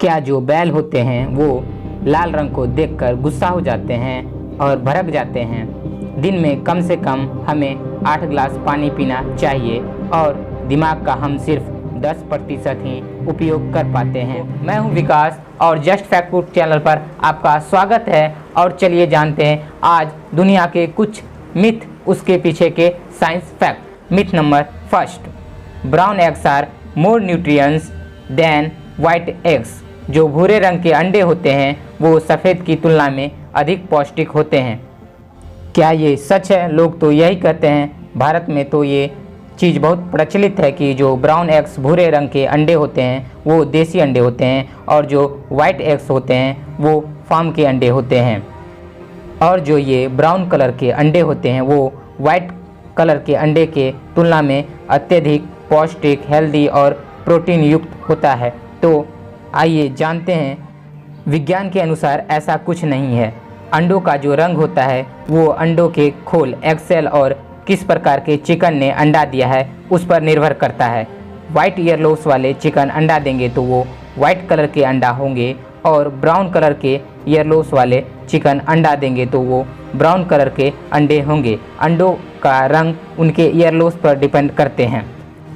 क्या जो बैल होते हैं वो लाल रंग को देखकर गुस्सा हो जाते हैं और भड़क जाते हैं? दिन में कम से कम हमें 8 गिलास पानी पीना चाहिए और दिमाग का हम सिर्फ 10% ही उपयोग कर पाते हैं। मैं हूं विकास और जस्ट फैक्ट फूड चैनल पर आपका स्वागत है। और चलिए जानते हैं आज दुनिया के कुछ मिथ, उसके पीछे के science fact. Myth number first, brown eggs are more nutrients than white eggs. जो भूरे रंग के अंडे होते हैं वो सफ़ेद की तुलना में अधिक पौष्टिक होते हैं। क्या ये सच है? लोग तो यही कहते हैं। भारत में तो ये चीज़ बहुत प्रचलित है कि जो ब्राउन एग्स भूरे रंग के अंडे होते हैं वो देसी अंडे होते हैं और जो वाइट एग्स होते हैं वो फार्म के अंडे होते हैं। और जो ये ब्राउन कलर के अंडे होते हैं वो वाइट कलर के अंडे के तुलना में अत्यधिक पौष्टिक, हेल्दी और प्रोटीन युक्त होता है। तो आइए जानते हैं। विज्ञान के अनुसार ऐसा कुछ नहीं है। अंडों का जो रंग होता है वो अंडों के खोल, एगशेल और किस प्रकार के चिकन ने अंडा दिया है उस पर निर्भर करता है। वाइट ईयरलोस वाले चिकन अंडा देंगे तो वो वाइट कलर के अंडा होंगे और ब्राउन कलर के ईयरलोस वाले चिकन अंडा देंगे तो वो ब्राउन कलर के अंडे होंगे। अंडों का रंग उनके ईयरलोस पर डिपेंड करते हैं।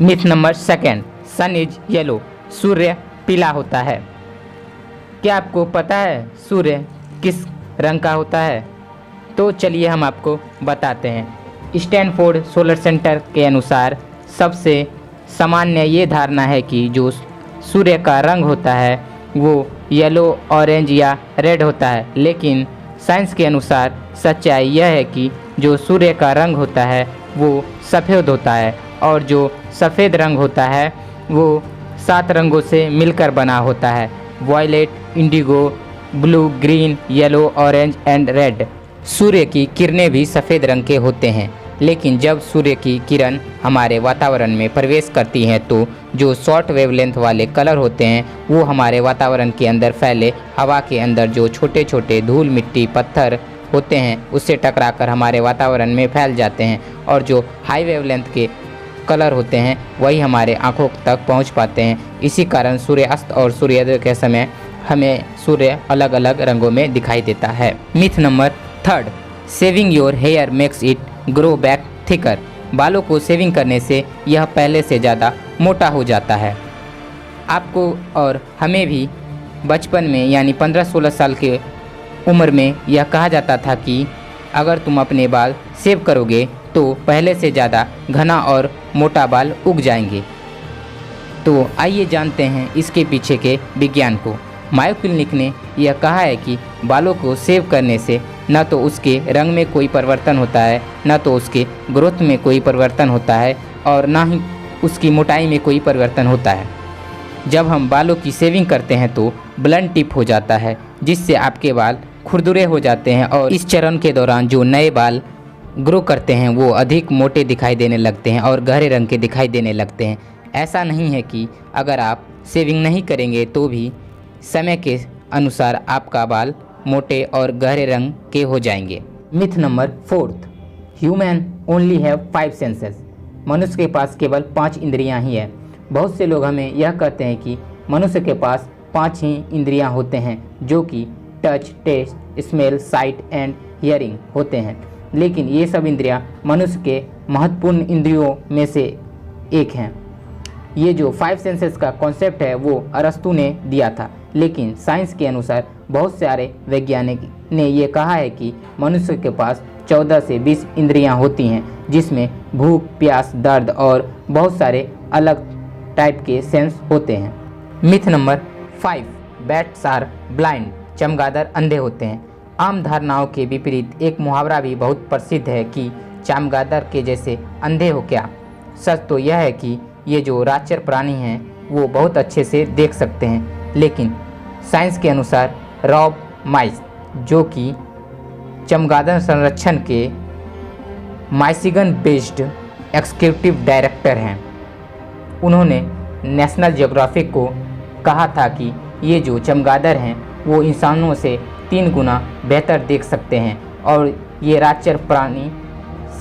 Myth number second, sun is yellow. सूर्य पीला होता है। क्या आपको पता है सूर्य किस रंग का होता है? तो चलिए हम आपको बताते हैं। स्टैनफोर्ड सोलर सेंटर के अनुसार सबसे सामान्य ये धारणा है कि जो सूर्य का रंग होता है वो येलो, ऑरेंज या रेड होता है। लेकिन साइंस के अनुसार सच्चाई यह है कि जो सूर्य का रंग होता है वो सफ़ेद होता है और जो सफ़ेद रंग होता है वो 7 रंगों से मिलकर बना होता है। Violet, indigo, blue, green, yellow, orange and red. सूर्य की किरणें भी सफ़ेद रंग के होते हैं। लेकिन जब सूर्य की किरण हमारे वातावरण में प्रवेश करती हैं तो जो शॉर्ट वेवलेंथ वाले कलर होते हैं वो हमारे वातावरण के अंदर फैले हवा के अंदर जो छोटे छोटे धूल, मिट्टी, पत्थर होते हैं उससे टकराकर हमारे वातावरण में फैल जाते हैं। और जो हाई वेवलेंथ के कलर होते हैं वही हमारे आँखों तक पहुँच पाते हैं। इसी कारण सूर्यास्त और सूर्योदय के समय हमें सूर्य अलग अलग रंगों में दिखाई देता है। Myth number third, shaving your hair makes it grow back thicker. बालों को शेविंग करने से यह पहले से ज़्यादा मोटा हो जाता है। आपको और हमें भी बचपन में यानी 15-16 साल के उम्र में यह कहा जाता था कि अगर तुम अपने बाल शेव करोगे तो पहले से ज़्यादा घना और मोटा बाल उग जाएंगे। तो आइए जानते हैं इसके पीछे के विज्ञान को। मायो क्लिनिक ने यह कहा है कि बालों को शेव करने से न तो उसके रंग में कोई परिवर्तन होता है, न तो उसके ग्रोथ में कोई परिवर्तन होता है और ना ही उसकी मोटाई में कोई परिवर्तन होता है। जब हम बालों की शेविंग करते हैं तो ब्लंट टिप हो जाता है जिससे आपके बाल खुरदुरे हो जाते हैं और इस चरण के दौरान जो नए बाल ग्रो करते हैं वो अधिक मोटे दिखाई देने लगते हैं और गहरे रंग के दिखाई देने लगते हैं। ऐसा नहीं है कि अगर आप शेविंग नहीं करेंगे तो भी समय के अनुसार आपका बाल मोटे और गहरे रंग के हो जाएंगे। Myth number fourth, human only have 5 senses. मनुष्य के पास केवल 5 इंद्रियां ही है। बहुत से लोग हमें यह कहते हैं कि मनुष्य के पास 5 ही इंद्रियां होते हैं जो कि touch, taste, smell, sight and hearing होते हैं। लेकिन ये सब इंद्रियां मनुष्य के महत्वपूर्ण इंद्रियों में से एक हैं। ये जो 5 सेंसेस का कॉन्सेप्ट है वो अरस्तु ने दिया था। लेकिन साइंस के अनुसार बहुत सारे वैज्ञानिक ने ये कहा है कि मनुष्य के पास 14 से 20 इंद्रियां होती हैं जिसमें भूख, प्यास, दर्द और बहुत सारे अलग टाइप के सेंस होते हैं। Myth number 5, bats are blind. चमगादड़ अंधे होते हैं। आम धारणाओं के विपरीत एक मुहावरा भी बहुत प्रसिद्ध है कि चमगादड़ के जैसे अंधे हो क्या। सच तो यह है कि ये जो राजचर प्राणी हैं वो बहुत अच्छे से देख सकते हैं। लेकिन साइंस के अनुसार रॉब माइस, जो कि चमगादड़ संरक्षण के माइशिगन बेस्ड एग्जीक्यूटिव डायरेक्टर हैं, उन्होंने नेशनल ज्योग्राफिक को कहा था कि ये जो चमगादड़ हैं वो इंसानों से 3 गुना बेहतर देख सकते हैं और ये राजचर प्राणी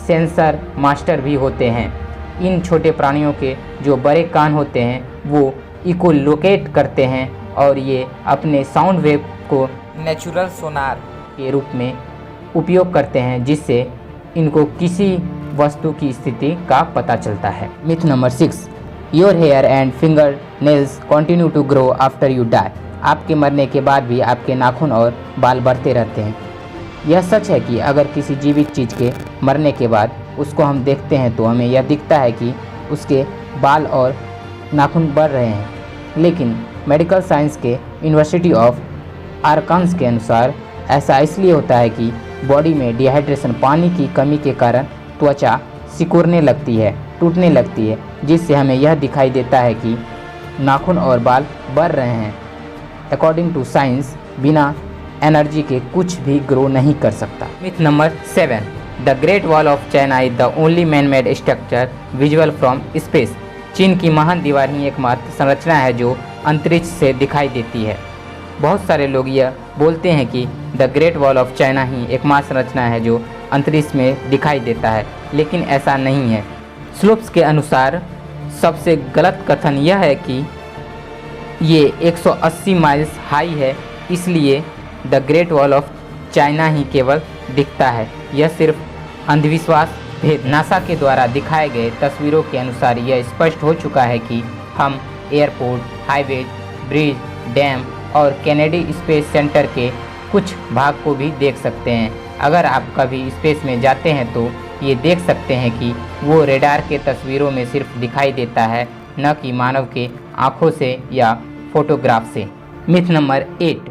सेंसर मास्टर भी होते हैं। इन छोटे प्राणियों के जो बड़े कान होते हैं वो इकोलोकेट करते हैं और ये अपने साउंड वेव को नेचुरल सोनार के रूप में उपयोग करते हैं, जिससे इनको किसी वस्तु की स्थिति का पता चलता है। Myth number 6, your hair and finger nails continue to grow after you die. आपके मरने के बाद भी आपके नाखून और बाल बढ़ते रहते हैं। यह सच है कि अगर किसी जीवित चीज़ के मरने के बाद उसको हम देखते हैं तो हमें यह दिखता है कि उसके बाल और नाखून बढ़ रहे हैं, लेकिन मेडिकल साइंस के यूनिवर्सिटी ऑफ आर्कांस के अनुसार ऐसा इसलिए होता है कि बॉडी में डिहाइड्रेशन, पानी की कमी के कारण त्वचा सिकुड़ने लगती है, टूटने लगती है, जिससे हमें यह दिखाई देता है कि नाखून और बाल बढ़ रहे हैं। अकॉर्डिंग टू साइंस, बिना एनर्जी के कुछ भी ग्रो नहीं कर सकता। Myth number 7, the great wall of China is the only man made structure visual from space. चीन की महान दीवार ही एकमात्र संरचना है जो अंतरिक्ष से दिखाई देती है। बहुत सारे लोग यह बोलते हैं कि the great wall of China ही एकमात्र संरचना है जो अंतरिक्ष में दिखाई देता है, लेकिन ऐसा नहीं है। स्लोप्स के अनुसार सबसे गलत कथन यह है कि ये 180 माइल्स हाई है, इसलिए the great wall of China ही केवल दिखता है। यह सिर्फ अंधविश्वास भेद। नासा के द्वारा दिखाए गए तस्वीरों के अनुसार यह स्पष्ट हो चुका है कि हम एयरपोर्ट, हाईवे, ब्रिज, डैम और केनेडी स्पेस सेंटर के कुछ भाग को भी देख सकते हैं। अगर आप कभी स्पेस में जाते हैं तो ये देख सकते हैं कि वो रेडार के तस्वीरों में सिर्फ दिखाई देता है, न कि मानव के आँखों से या फोटोग्राफ से। Myth number 8,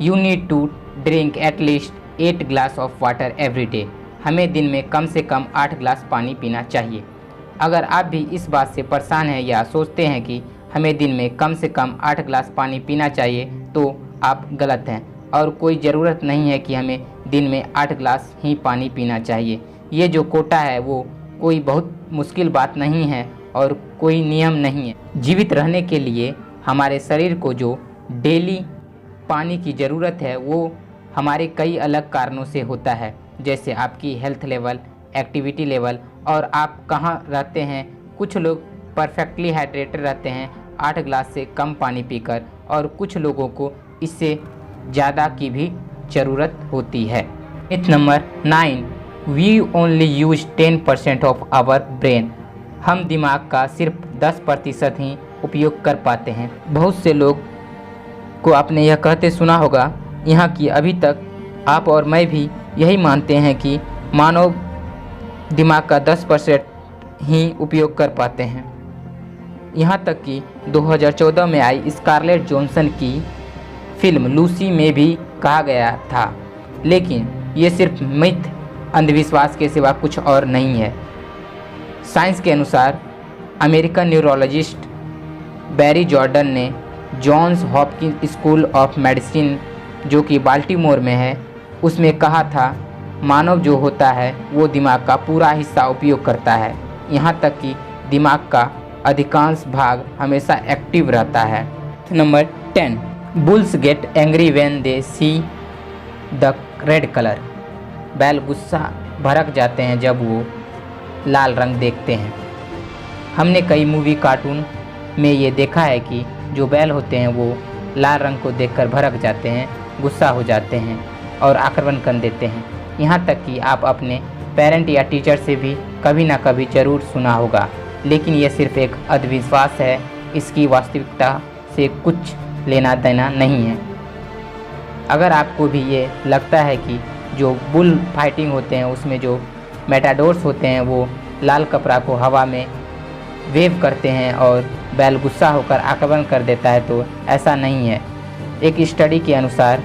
you need to drink at least 8 glass of water every day. हमें दिन में कम से कम 8 ग्लास पानी पीना चाहिए। अगर आप भी इस बात से परेशान हैं या सोचते हैं कि हमें दिन में कम से कम 8 ग्लास पानी पीना चाहिए, तो आप गलत हैं और कोई ज़रूरत नहीं है कि हमें दिन में 8 ग्लास ही पानी पीना चाहिए। ये जो कोटा है वो कोई बहुत मुश्किल बात नहीं है और कोई नियम नहीं है। जीवित रहने के लिए हमारे शरीर को जो डेली पानी की ज़रूरत है वो हमारे कई अलग कारणों से होता है, जैसे आपकी हेल्थ लेवल, एक्टिविटी लेवल और आप कहाँ रहते हैं। कुछ लोग परफेक्टली हाइड्रेटेड रहते हैं 8 ग्लास से कम पानी पीकर, और कुछ लोगों को इससे ज़्यादा की भी ज़रूरत होती है। Myth number 9, we only use 10% of our brain. हम दिमाग का सिर्फ 10% ही उपयोग कर पाते हैं। बहुत से लोग को आपने यह कहते सुना होगा, यहाँ की अभी तक आप और मैं भी यही मानते हैं कि मानव दिमाग का 10% ही उपयोग कर पाते हैं। यहाँ तक कि 2014 में आई स्कारलेट जॉनसन की फिल्म लूसी में भी कहा गया था, लेकिन ये सिर्फ मिथ, अंधविश्वास के सिवा कुछ और नहीं है। साइंस के अनुसार अमेरिकन न्यूरोलॉजिस्ट बैरी जॉर्डन ने Johns Hopkins School of Medicine, जो कि बाल्टीमोर में है, उसमें कहा था मानव जो होता है वो दिमाग का पूरा हिस्सा उपयोग करता है, यहाँ तक कि दिमाग का अधिकांश भाग हमेशा एक्टिव रहता है। Number 10, bulls get angry when they see the red colour. बैल गुस्सा भड़क जाते हैं जब वो लाल रंग देखते हैं। हमने कई मूवी, कार्टून में ये देखा है कि जो बैल होते हैं वो लाल रंग को देखकर भड़क जाते हैं, गुस्सा हो जाते हैं और आक्रमण कर देते हैं। यहाँ तक कि आप अपने पेरेंट या टीचर से भी कभी ना कभी ज़रूर सुना होगा, लेकिन ये सिर्फ एक अंधविश्वास है, इसकी वास्तविकता से कुछ लेना देना नहीं है। अगर आपको भी ये लगता है कि जो बुल फाइटिंग होते हैं उसमें जो मेटाडोर्स होते हैं वो लाल कपड़ा को हवा में वेव करते हैं और बैल गुस्सा होकर आक्रमण कर देता है, तो ऐसा नहीं है। एक स्टडी के अनुसार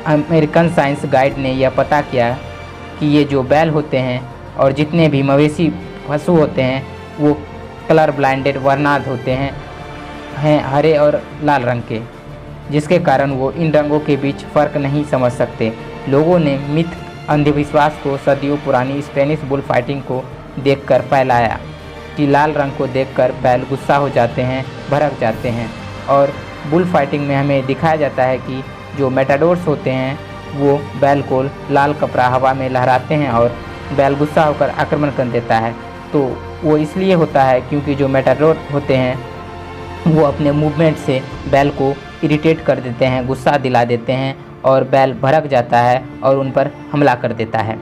अमेरिकन साइंस गाइड ने यह पता किया कि ये जो बैल होते हैं और जितने भी मवेशी पशु होते हैं वो कलर ब्लाइंडेड वर्णाध होते हैं हरे और लाल रंग के, जिसके कारण वो इन रंगों के बीच फ़र्क नहीं समझ सकते। लोगों ने मिथ, अंधविश्वास को सदियों पुरानी स्पेनिश बुल फाइटिंग को देखकर फैलाया कि लाल रंग को देखकर बैल गुस्सा हो जाते हैं, भड़क जाते हैं। और बुल फाइटिंग में हमें दिखाया जाता है कि जो मेटाडोर्स होते हैं वो बैल को लाल कपड़ा हवा में लहराते हैं और बैल गुस्सा होकर आक्रमण कर देता है। तो वो इसलिए होता है क्योंकि जो मेटाडोर होते हैं वो अपने मूवमेंट से बैल को इरिटेट कर देते हैं, गुस्सा दिला देते हैं और बैल भड़क जाता है और उन पर हमला कर देता है।